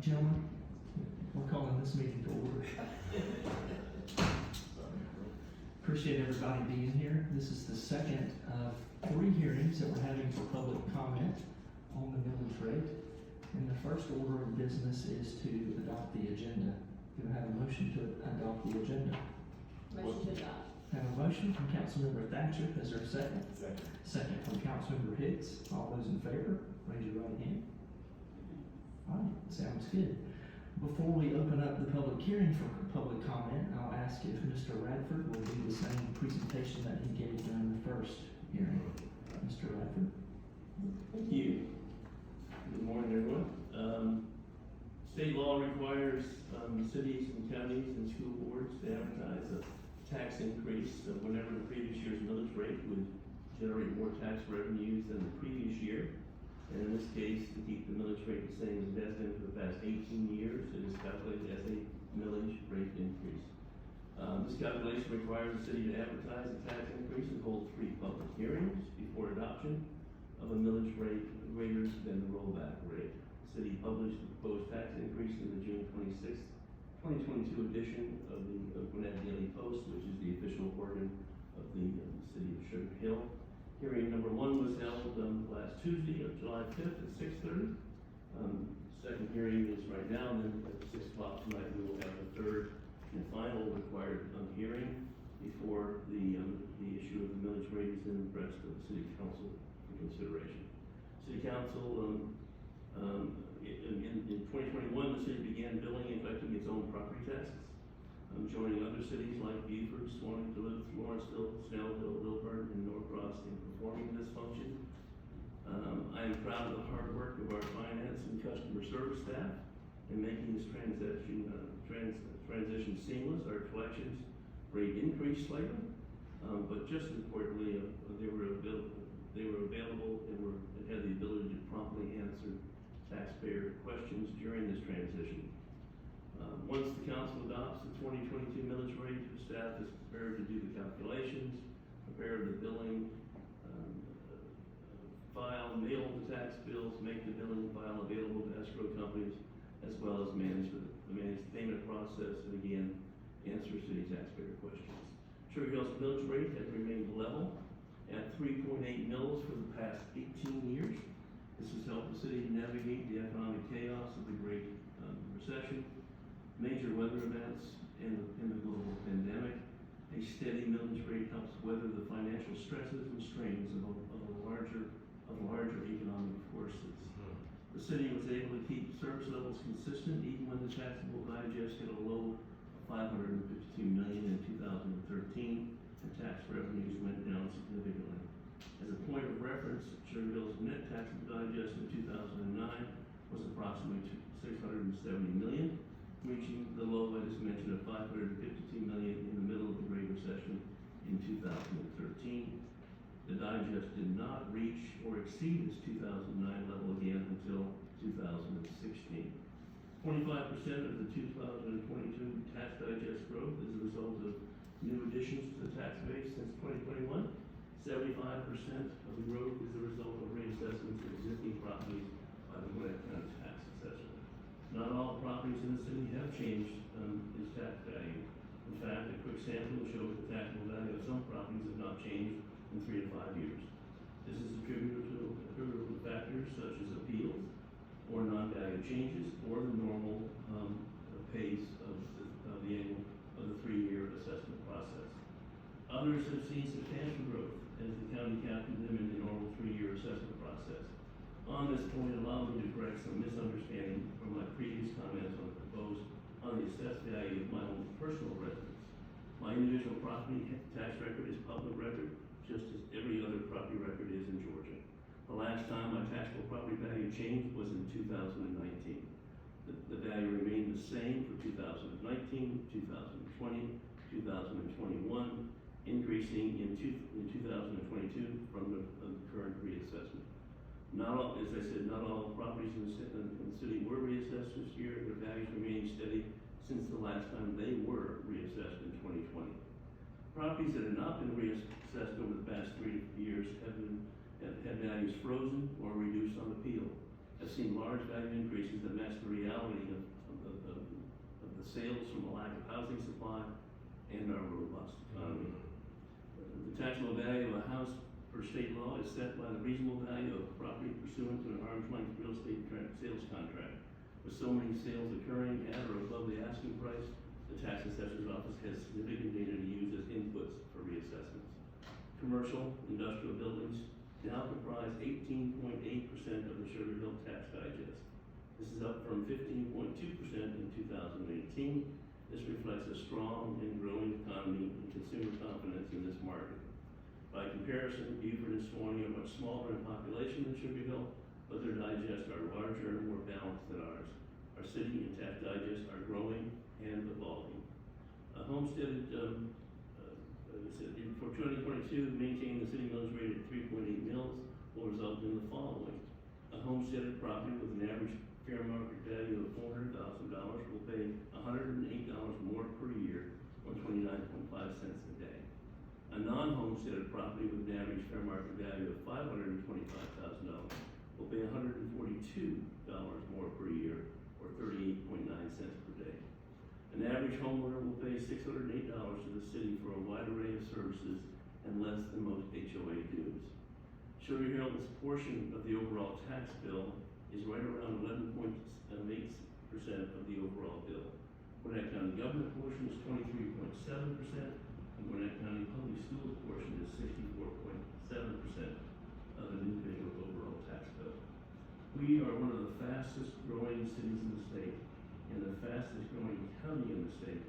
Gentlemen, we're calling this meeting to order. Appreciate everybody being here. This is the second of 3 hearings that we're having for public comment on the millage rate. And the first order of business is to adopt the agenda. Do I have a motion to adopt the agenda? Motion to adopt. Have a motion from Councilmember Thatcher. Is there a second? Second. Second from Councilmember Hicks. All those in favor, raise your right hand. All right, sounds good. Before we open up the public hearing for public comment, I'll ask if Mr. Radford will do the same presentation that he gave during the first hearing. Mr. Radford? Thank you. Good morning, everyone. State law requires cities and counties and school boards to advertise a tax increase whenever the previous year's millage rate would generate more tax revenues than the previous year. And in this case, to keep the millage rate the same as it has been for the past 18 years, it is calculated as a millage rate increase. This calculation requires the city to advertise a tax increase and hold 3 public hearings before adoption of a millage rate greater than the rollback rate. The city published the proposed tax increase in the June 26, 2022 edition of the Gwinnett Daily Post, which is the official organ of the city of Sugar Hill. Hearing number 1 was held last Tuesday of July 5th at 6:30. Second hearing is right now, and then at 6 o'clock tonight we will have the third and final required hearing before the issue of the millage rate is in the rest of the city council for consideration. City council, in 2021, the city began billing and collecting its own property taxes, joining other cities like Beaufort, Swanton, Duluth, Lawrenceville, Snellville, Lilburn, and Norcross in performing this function. I am proud of the hard work of our finance and customer service staff in making this transition seamless. Our collections rate increased slightly, but just as importantly, they were available and had the ability to promptly answer taxpayer questions during this transition. Once the council adopts the 2022 millage rate, the staff is prepared to do the calculations, prepare the billing, file, mail the tax bills, make the billing file available to escrow companies, as well as manage the payment process, and again, answer city taxpayer questions. Sugar Hill's millage rate has remained level at 3.8 mils for the past 18 years. This has helped the city navigate the economic chaos of the Great Recession, major weather events, and the global pandemic. A steady millage rate helps weather the financial stresses and strains of larger economic forces. The city was able to keep service levels consistent even when the taxable digest hit a low of $552 million in 2013, and tax revenues went down significantly. As a point of reference, Sugar Hill's net taxable digest in 2009 was approximately $670 million, reaching the low I just mentioned of $552 million in the middle of the Great Recession in 2013. The digest did not reach or exceed its 2009 level again until 2016. 25% of the 2022 tax digest growth is a result of new additions to the tax base since 2021. 75% of the growth is a result of reassessments of existing properties by the Gwinnett County Tax Assessor. Not all properties in the city have changed its tax value. In fact, a quick sample shows the taxable value of some properties have not changed in 3 to 5 years. This is attributable to factors such as appeals or non-value changes or the normal pace of the 3-year assessment process. Others have seen substantial growth as the county captured them in the normal 3-year assessment process. On this point, allow me to correct some misunderstanding from my previous comments on the assessed value of my own personal residence. My individual property tax record is public record, just as every other property record is in Georgia. The last time my taxable property value changed was in 2019. The value remained the same for 2019, 2020, 2021, increasing in 2022 from the current reassessment. Not all, as I said, not all properties in the city were reassessed this year. Their values remaining steady since the last time they were reassessed in 2020. Properties that have not been reassessed over the past 3 years have had values frozen or reduced on appeal. As seen large value increases that match the reality of the sales from a lack of housing supply and our robust economy. The taxable value of a house per state law is set by the reasonable value of property pursuant to an arm's length real estate sales contract. With so many sales occurring at or above the asking price, the tax assessor's office has significant data to use as inputs for reassessments. Commercial, industrial buildings now comprise 18.8% of the Sugar Hill Tax Digest. This is up from 15.2% in 2018. This reflects a strong and growing economy and consumer confidence in this market. By comparison, Beaufort and Suwanee are much smaller in population than Sugar Hill, but their digests are larger and more balanced than ours. Our city and tax digests are growing and evolving. For 2022, maintaining the city millage rate at 3.8 mils will result in the following. A homesteaded property with an average fair market value of $400,000 will pay $108 more per year, or 29.5 cents a day. A non-homesteaded property with an average fair market value of $525,000 will pay $142 more per year, or 38.9 cents per day. An average homeowner will pay $608 to the city for a wide array of services and less than most HOA dues. Sugar Hill's portion of the overall tax bill is right around 11.8% of the overall bill. Gwinnett County government portion is 23.7%, and Gwinnett County public schools portion is 64.7% of an individual overall tax bill. We are one of the fastest growing cities in the state, and the fastest growing county in the state,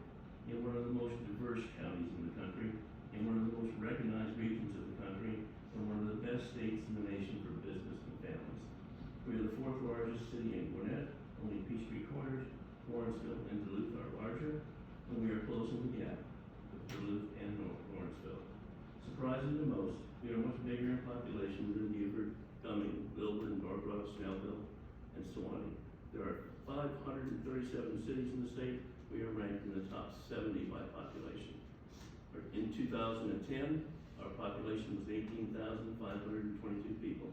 and one of the most diverse counties in the country, and one of the most recognized regions of the country, and one of the best states in the nation for business and families. We are the fourth largest city in Gwinnett. Only Peachtree Corners, Lawrenceville, and Duluth are larger, and we are closing the gap with Duluth and North Lawrenceville. Surprising to most, we are much bigger in population than Beaufort, Cumming, Lilburn, Norcross, Snellville, and Suwanee. There are 537 cities in the state. We are ranked in the top 70 by population. In 2010, our population was 18,522 people.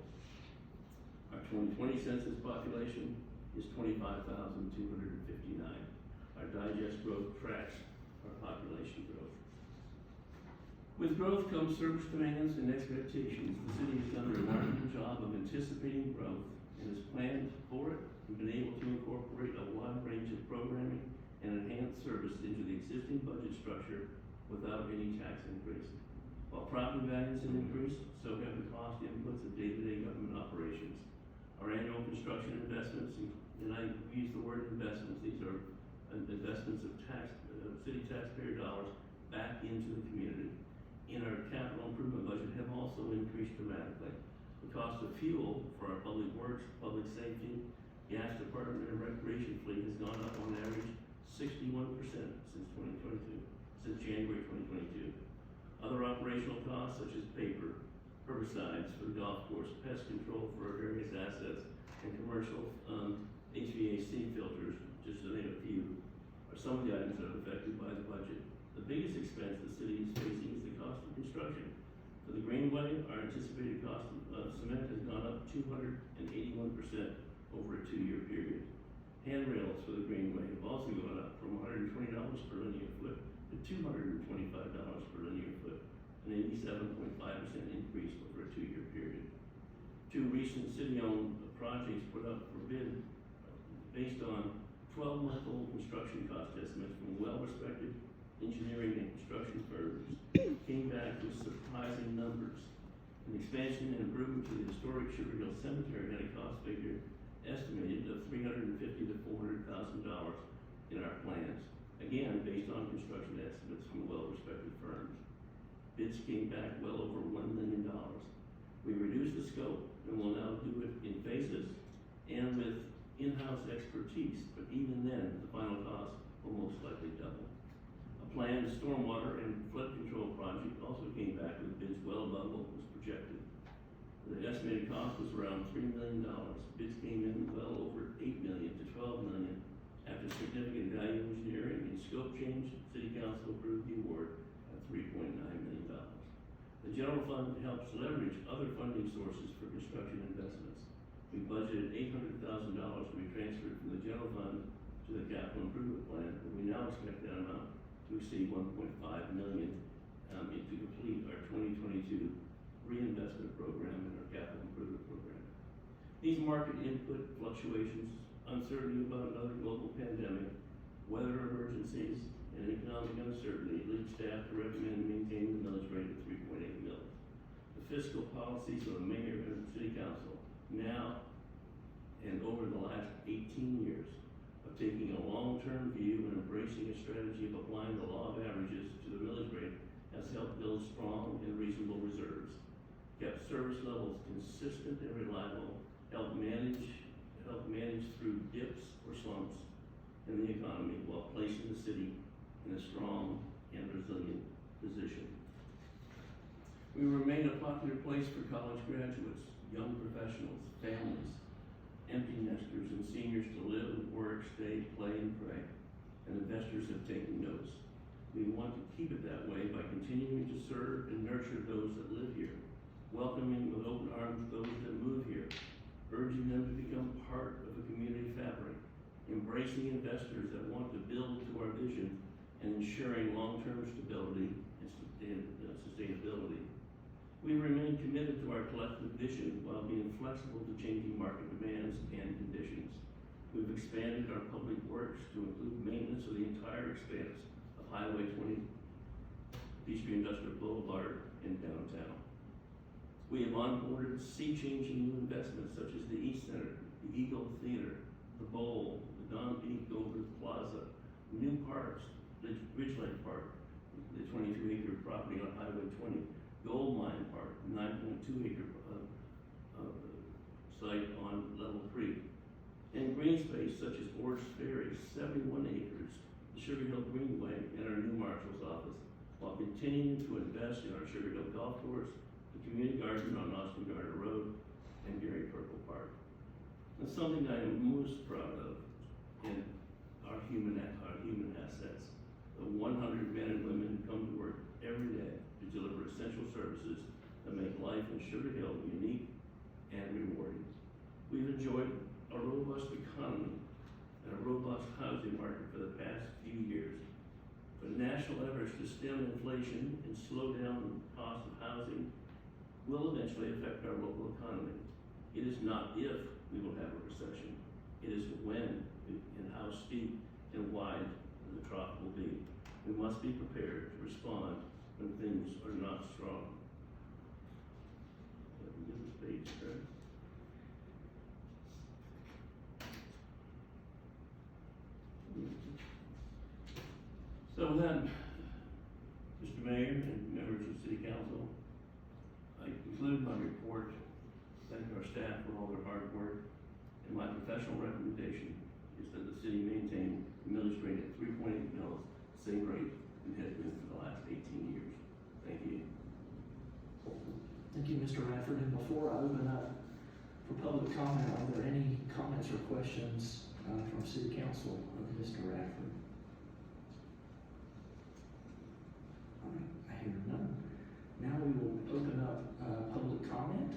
Our 2020 census population is 25,259. Our digest growth tracks our population growth. With growth comes service demands and expectations. The city has done a remarkable job of anticipating growth and has planned for it and been able to incorporate a wide range of programming and enhanced service into the existing budget structure without any tax increase. While property values have increased, so have the cost inputs of day-to-day government operations. Our annual construction investments, and I use the word investments, these are investments of city taxpayer dollars back into the community. In our capital improvement budget have also increased dramatically. The cost of fuel for our public works, public safety, gas department, and recreation fleet has gone up on average 61% since January 2022. Other operational costs such as paper, herbicides for the golf course, pest control for our various assets, and commercial HVAC filters, just to name a few, are some of the items that are affected by the budget. The biggest expense the city is facing is the cost of construction. For the Greenway, our anticipated cost of cement has gone up 281% over a 2-year period. Handrails for the Greenway have also gone up from $120 per linear foot to $225 per linear foot, an 87.5% increase over a 2-year period. 2 recent city-owned projects put up for bid based on 12-month-old construction cost estimates from well-respected engineering and construction firms came back with surprising numbers. An expansion and improvement to the historic Sugar Hill Cemetery had a cost figure estimated of $350,000 to $400,000 in our plans, again based on construction estimates from well-respected firms. Bids came back well over $1 million. We reduced the scope and will now do it in phases and with in-house expertise, but even then, the final cost will most likely double. A planned stormwater and flood control project also came back with bids well above what was projected. The estimated cost was around $3 million. Bids came in well over $8 million to $12 million. After significant value engineering and scope change, City Council approved the award at $3.9 million. The general fund helps leverage other funding sources for construction investments. We budgeted $800,000 to be transferred from the general fund to the capital improvement plan, and we now expect that amount to exceed $1.5 million to complete our 2022 reinvestment program and our capital improvement program. These market input fluctuations, uncertainty about another global pandemic, weather emergencies, and economic uncertainty lead staff to recommend maintaining the millage rate at 3.8 mils. The fiscal policies of the mayor and city council now and over the last 18 years of taking a long-term view and embracing a strategy of applying the law of averages to the millage rate has helped build strong and reasonable reserves, kept service levels consistent and reliable, helped manage through dips or slumps in the economy while placing the city in a strong and resilient position. We remain a popular place for college graduates, young professionals, families, empty nesters, and seniors to live, work, stay, play, and pray, and investors have taken notice. We want to keep it that way by continuing to serve and nurture those that live here, welcoming with open arms those that move here, urging them to become part of a community fabric, embracing investors that want to build to our vision, and ensuring long-term stability and sustainability. We remain committed to our collective vision while being flexible to changing market demands and conditions. We've expanded our public works to include maintenance of the entire expanse of Highway 20, Peachtree Industrial Boulevard, in downtown. We have onboarded sea-changing new investments such as the East Center, the Eagle Theater, the Bowl, the Don B. Goldberg Plaza, new parks, Ridgeline Park, the 22-acre property on Highway 20, Gold Mine Park, 9.2-acre site on Level Creek, and green space such as Orr's Ferry, 71 acres, the Sugar Hill Greenway, and our new marshal's office, while continuing to invest in our Sugar Hill Golf Course, the community garden on Austin Garter Road, and Gary Purple Park. And something I am most proud of in our human assets, the 100 men and women who come to work every day to deliver essential services that make life in Sugar Hill unique and rewarding. We've enjoyed a robust economy and a robust housing market for the past few years. But national efforts to stem inflation and slow down the cost of housing will eventually affect our local economy. It is not if we will have a recession, it is when and how steep and wide the trough will be. We must be prepared to respond when things are not strong. Let me get this page straight. So then, Mr. Mayor and members of the City Council, I conclude my report. Thank our staff for all their hard work, and my professional recommendation is that the city maintain the millage rate at 3.8 mils, same rate it has been for the last 18 years. Thank you. Thank you, Mr. Radford. And before I open up for public comment, are there any comments or questions from City Council of Mr. Radford? All right, I hear none. Now we will open up public comment.